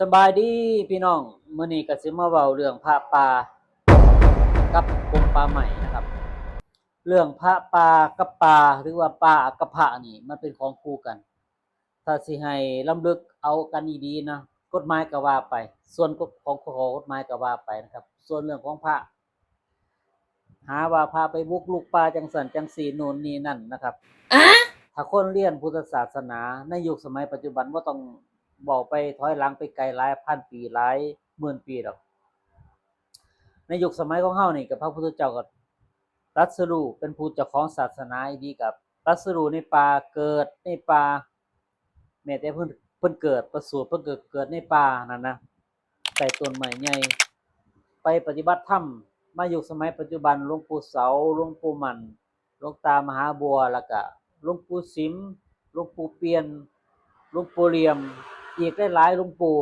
สบายดีพี่น้องมื้อนี้ก็สิมาเว้าเรื่องพระป่ากับกรมป่าไม้นะครับเรื่องพระป่ากับป่าหรือว่าป่ากับพระนี่มันเป็นของคู่กันถ้าสิให้รำลึกเอากันดีๆนะกฎหมายก็ว่าไปส่วนของกฎหมายก็ว่าไปนะครับส่วนเรื่องของพระหาว่าพระไปบุกรุกป่าจังซั่นจังซี่โน่นนี่นั่นนะครับถ้าคนเรียนพุทธศาสนาในยุคสมัยปัจจุบันบ่ต้องเว้าไปถอยหลังไปไกลหลายพันปีหลายหมื่นปีดอก ในยุคสมัยของเฮานี่ก็พระพุทธเจ้าก็ตรัสรู้เป็นผู้เจ้าของศาสนาอีหลีก็ตรัสรู้ในป่าเกิดในป่าแม้แต่เพิ่นเกิดประสูติเพิ่นก็เกิดในป่านั่นนะใต้ต้นไม้ใหญ่ไปปฏิบัติธรรมมายุคสมัยปัจจุบันหลวงปู่เสาหลวงปู่มั่นหลวงตามหาบัวแล้วก็หลวงปู่สิมหลวงปู่เปียนหลวงปู่เหลี่ยมอีกหลายๆหลวงปู่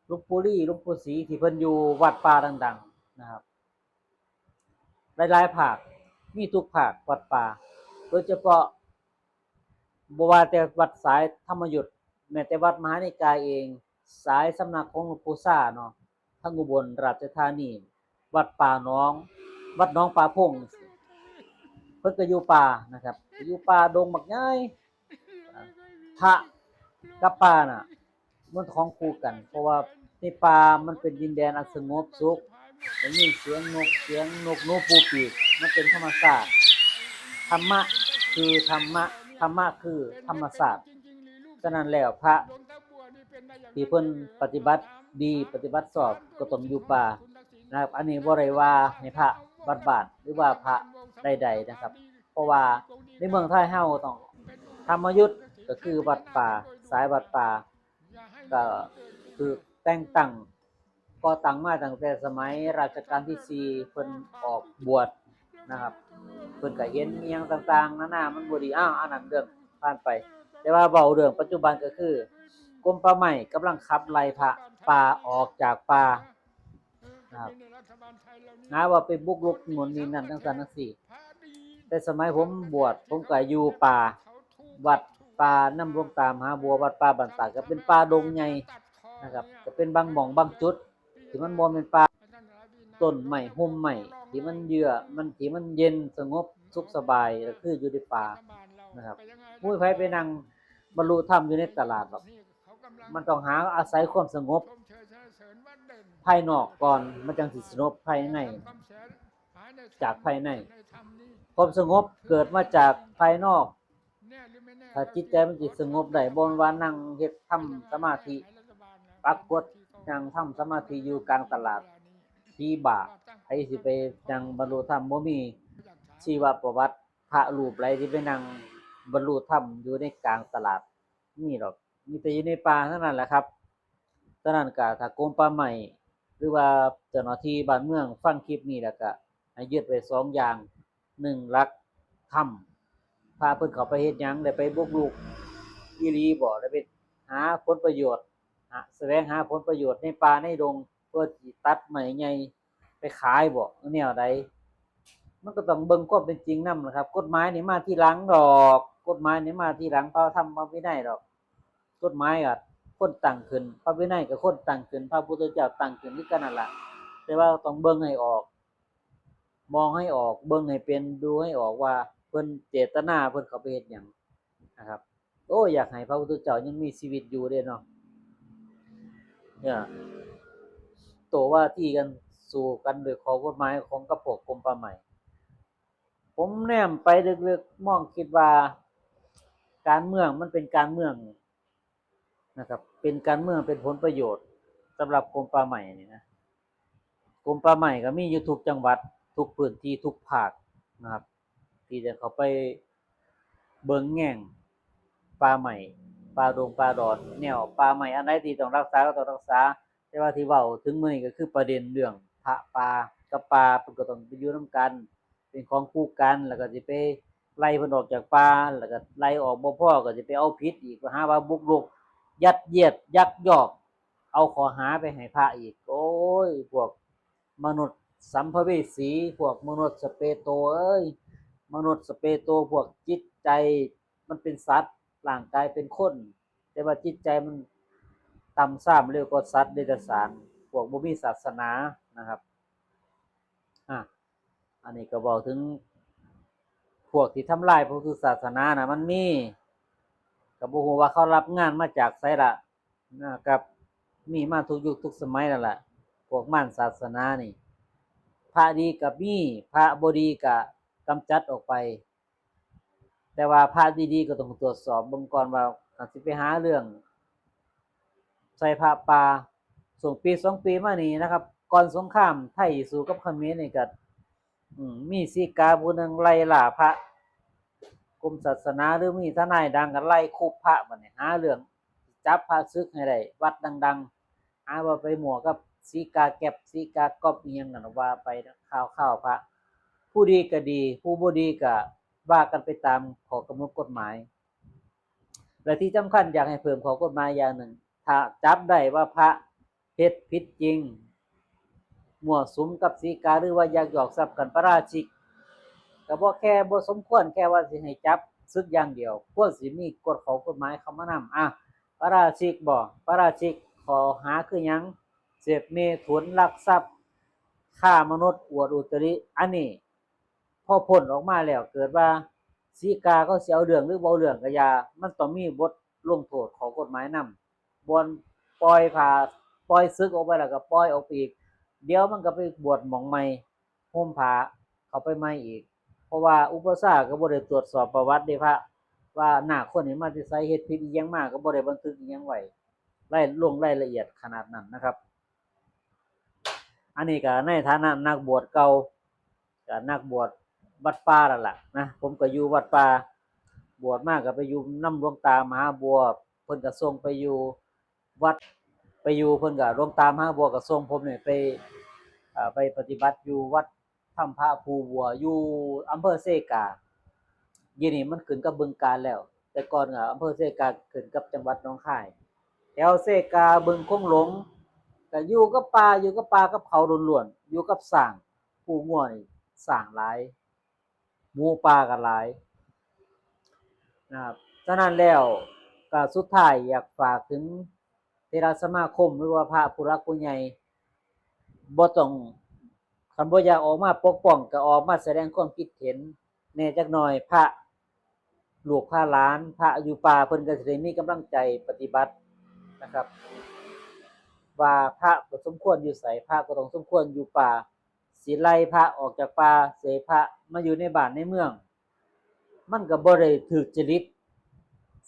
หลวงปู่ลี่หลวงปู่ศรีที่เพิ่นอยู่วัดป่าดังๆนะครับ หลายๆภาคมีทุกภาควัดป่าโดยเฉพาะบ่ว่าแต่วัดสายธรรมยุทธแม้แต่วัดมหานิกายเองสายสำนักของหลวงปู่ซ่าเนาะทั้งอุบลราชธานีวัดป่าหนองวัดหนองป่าพงเพิ่นก็อยู่ป่านะครับอยู่ป่าดงบักใหญ่พระกับป่าน่ะมันของคู่กันเพราะว่าในป่ามันเป็นดินแดนอันสงบสุขได้ยินเสียงนกเสียงนกหนูปูปีกมันเป็นธรรมชาติธรรมะคือธรรมะธรรมะคือธรรมชาติฉะนั้นแล้วพระที่เพิ่นปฏิบัติดีปฏิบัติชอบก็ต้องอยู่ป่านะครับอันนี้บ่ได้ว่าให้พระวัดบ้านหรือว่าพระใดๆนะครับเพราะว่าในเมืองไทยเฮาต้องธรรมยุทธก็คือวัดป่าสายวัดป่าก็คือแต่งตั้งก่อตั้งมาตั้งแต่สมัยรัชกาลที่สี่เพิ่นออกบวชนะครับเพิ่นก็เห็นอิหยังต่างๆนานามันบ่ดีอันนั้นเรื่องผ่านไปแต่ว่าเว้าเรื่องปัจจุบันก็คือกรมป่าไม้กำลังขับไล่พระป่าออกจากป่านะครับหาว่าไปบุกรุกโน่นนี่นั่นจังซั่นจังซี้แต่สมัยผมบวชผมก็อยู่ป่าวัดป่านำหลวงตามหาบัววัดป่าบ้านตาดก็เป็นป่าดงใหญ่นะครับก็เป็นบางหม้องบางจุดที่มันบ่แม่นป่าต้นไม้ร่มไม้ที่มันเยือกมันที่มันเย็นสงบสุขสบายก็คืออยู่ในป่านะครับบ่มีไผไปนั่งบรรลุธรรมอยู่ในตลาดหรอกมันต้องหาอาศัยความสงบภายนอกก่อนมันจังสิสงบภายในจากภายในความสงบเกิดมาจากภายนอกถ้าจิตใจมันสิสงบได้บ่แม่นว่านั่งเฮ็ดทำสมาธิปรากฏนั่งทำสมาธิอยู่กลางตลาดผีบ้าไผสิไปนั่งบรรลุธรรมบ่มีชีวประวัติพระรูปใดที่ไปนั่งบรรลุธรรมอยู่ในกลางตลาดมีดอกมีแต่อยู่ในป่าเท่านั้นแหละครับฉะนั้นก็ถ้ากรมป่าไม้หรือว่าเจ้าหน้าที่บ้านเมืองฟังคลิปนี้แล้วก็ให้ยึดไว้สองอย่าง1หลักธรรมพาเพิ่นเข้าไปเฮ็ดหยังได้ไปบุกรุกอีหลีบ่ได้ไปหาผลประโยชน์แสวงหาผลประโยชน์ในป่าในดงเพื่อสิตัดไม้ใหญ่ไปขายบ่หรือแนวใดมันก็ต้องเบิ่งความเป็นจริงนำล่ะครับกฎหมายนี่มาทีหลังดอกกฎหมายนี่มาทีหลังพระธรรมพระวินัยดอกกฎหมายก็คนตั้งขึ้นพระวินัยก็คนตั้งขึ้นพระพุทธเจ้าตั้งขึ้นคือกันนั่นล่ะแต่ว่าต้องเบิ่งให้ออกมองให้ออกเบิ่งให้เป็นดูให้ออกว่าเพิ่นเจตนาเพิ่นเข้าไปเฮ็ดหยังนะครับโอ้อยากให้พระพุทธเจ้ายังมีชีวิตอยู่เด้เนาะเนี่ยโต้วาทีกันสู้กันด้วยข้อกฎหมายของกับพวกกรมป่าไม้ผมแนมไปลึกๆมองคิดว่าการเมืองมันเป็นการเมืองนะครับเป็นการเมืองเป็นผลประโยชน์สำหรับกรมป่าไม้นี่นะกรมป่าไม้ก็มีอยู่ทุกจังหวัดทุกพื้นที่ทุกภาคนะครับที่จะเข้าไปเบิ่งแย่งป่าไม้ป่าดงป่าดอนแนวป่าไม้อันใดที่ต้องรักษาก็ต้องรักษาแต่ว่าที่เว้าถึงมื้อนี้ก็คือประเด็นเรื่องพระป่ากับป่าเพิ่นก็ต้องไปอยู่นำกันเป็นของคู่กันแล้วก็สิไปไล่เพิ่นออกจากป่าแล้วก็ไล่ออกบ่พอก็สิไปเอาผิดอีกหาว่าบุกรุกยัดเยียดยักยอกเอาข้อหาไปให้พระอีกโอ้ยพวกมนุษย์สัมภเวสีพวกมนุษย์สเปโตเอ้ยมนุษย์สเปโตพวกจิตใจมันเป็นสัตว์ร่างกายเป็นคนแต่ว่าจิตใจมัน ต่ำทรามเร็วกว่าสัตว์เดรัจฉานพวกบ่มีศาสนานะครับอันนี้ก็บอกถึงพวกที่ทำลายพระพุทธศาสนานะมันมีก็บ่ฮู้ว่าเขารับงานมาจากไสล่ะนะครับมีมาทุกยุคทุกสมัยนั่นแหละพวกมารศาสนานี่พระดีก็มีพระบ่ดีก็กำจัดออกไปแต่ว่าพระดีๆก็ต้องตรวจสอบเบิ่งก่อนว่าสิไปหาเรื่องใส่พระป่าช่วงปี2ปีมานี้นะครับก่อนสงครามไทยสู้กับเขมรนี่ก็มีสีกาผู้หนึ่งไล่ล่าพระกรมศาสนาหรือมีทนายดังกันไล่คุบพระบัดนี้หาเรื่องจับพระศึกให้ได้วัดดังๆหาว่าไปหมวกกับสีกาแก็บสีกากอบอีหยังนั่นว่าไปข่าวพระผู้ดีก็ดีผู้บ่ดีก็ว่ากันไปตามข้อกำหนดกฎหมายและที่สำคัญอยากให้เพิ่มข้อกฎหมายอย่างหนึ่งถ้าจับได้ว่าพระเฮ็ดผิดจริงมั่วสุมกับสีกาหรือว่ายักยอกทรัพย์กันปาราชิกก็บ่แค่บ่สมควรแค่ว่าสิให้จับศึกอย่างเดียวควรสิมีกฎของกฎหมายเข้ามานำปาราชิกบ่ปาราชิกข้อหาคือหยังเสพเมถุนลักทรัพย์ฆ่ามนุษย์อวดอุตริอันนี้พอพ้นออกมาแล้วเกิดว่าสีกาเขาสิเอาเรื่องหรือบ่เอาเรื่องก็อย่ามันต้องมีบทลงโทษของกฎหมายนำบ่ปล่อยศึกออกไปแล้วก็ปล่อยออกอีกเดี๋ยวมันก็ไปบวชหม่องใหม่ห่มผ้าเข้าไปใหม่อีกเพราะว่าอุปสาก็บ่ได้ตรวจสอบประวัติเด้พระว่าหน้าคนนี้มาที่ไสเฮ็ดผิดอีหยังมาก็บ่ได้บันทึกอีหยังไว้รายละเอียดขนาดนั้นนะครับอันนี้ก็ในฐานะนักบวชเก่าก็นักบวชวัดป่านั่นล่ะนะผมก็อยู่วัดป่าบวชมาก็ไปอยู่นำหลวงตามหาบัวเพิ่นก็ส่งไปอยู่วัดไปอยู่เพิ่นก็หลวงตามหาบัวก็ส่งผมนี่ไปปฏิบัติอยู่วัดถ้ำพระภูบัวอยู่อำเภอเซกาเดี๋ยวนี้มันขึ้นกับบึงกาฬแล้วแต่ก่อนก็อำเภอเซกาขึ้นกับจังหวัดหนองคายแถวเซกาบึงคงหลงก็อยู่กับป่ากับเขาล้วนๆอยู่กับสร้างผู้งัวนี่สร้างหลายหมูป่าก็หลายนะครับฉะนั้นแล้วก็สุดท้ายอยากฝากถึงเทรสมาคมหรือว่าพระผู้หลักผู้ใหญ่บ่ต้องคันบ่อยากออกมาปกป้องก็ออกมาแสดงความคิดเห็นแหน่จักหน่อยพระลูกพระหลานพระอยู่ป่าเพิ่นก็สิได้มีกำลังใจปฏิบัตินะครับว่าพระก็สมควรอยู่ไสพระก็ต้องสมควรอยู่ป่าสิไล่พระออกจากป่าเสพระมาอยู่ในบ้านในเมืองมันก็บ่ได้ถูกจริต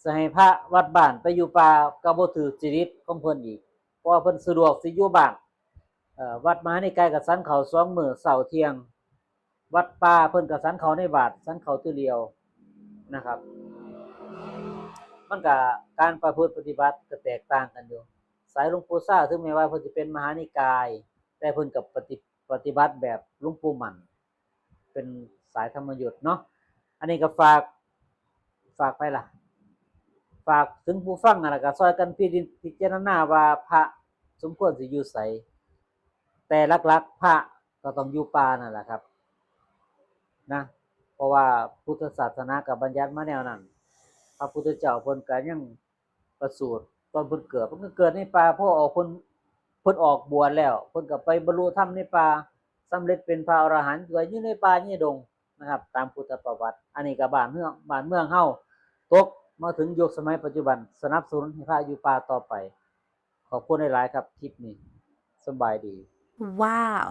สิให้พระวัดบ้านไปอยู่ป่าก็บ่ถูกจริตของเพิ่นอีกเพราะว่าเพิ่นสะดวกสิอยู่บ้านวัดมหานิกายก็ฉันข้าว2มื้อเช้าเที่ยงวัดป่าเพิ่นก็ฉันข้าวในบาตรฉันข้าวมื้อเดียวนะครับมันก็การประพฤติปฏิบัติก็แตกต่างกันอยู่สายหลวงปู่ซ่าถึงแม้ว่าเพิ่นสิเป็นมหานิกายแต่เพิ่นก็ปฏิบัติแบบหลวงปู่มั่นเป็นสายธรรมยุทธ์เนาะอันนี้ก็ฝากไปล่ะฝากถึงผู้ฟังนั่นล่ะก็ช่วยกันพิจารณาว่าพระสมควรสิอยู่ไสแต่หลักๆพระก็ต้องอยู่ป่านั่นแหละครับนะเพราะว่าพุทธศาสนาก็บัญญัติมาแนวนั้นพระพุทธเจ้าเพิ่นก็ยังประสูติตอนเพิ่นเกิดเพิ่นก็เกิดในป่าพอออกเพิ่นออกบวชแล้วเพิ่นก็ไปบรรลุธรรมในป่าสำเร็จเป็นพระอรหันต์ก็อยู่ในป่าในดงนะครับตามพุทธประวัติอันนี้ก็บ้านเมืองเฮาตกมาถึงยุคสมัยปัจจุบันสนับสนุนให้พระอยู่ป่าต่อไปขอบคุณหลายๆครับคลิปนี้สบายดีว้าว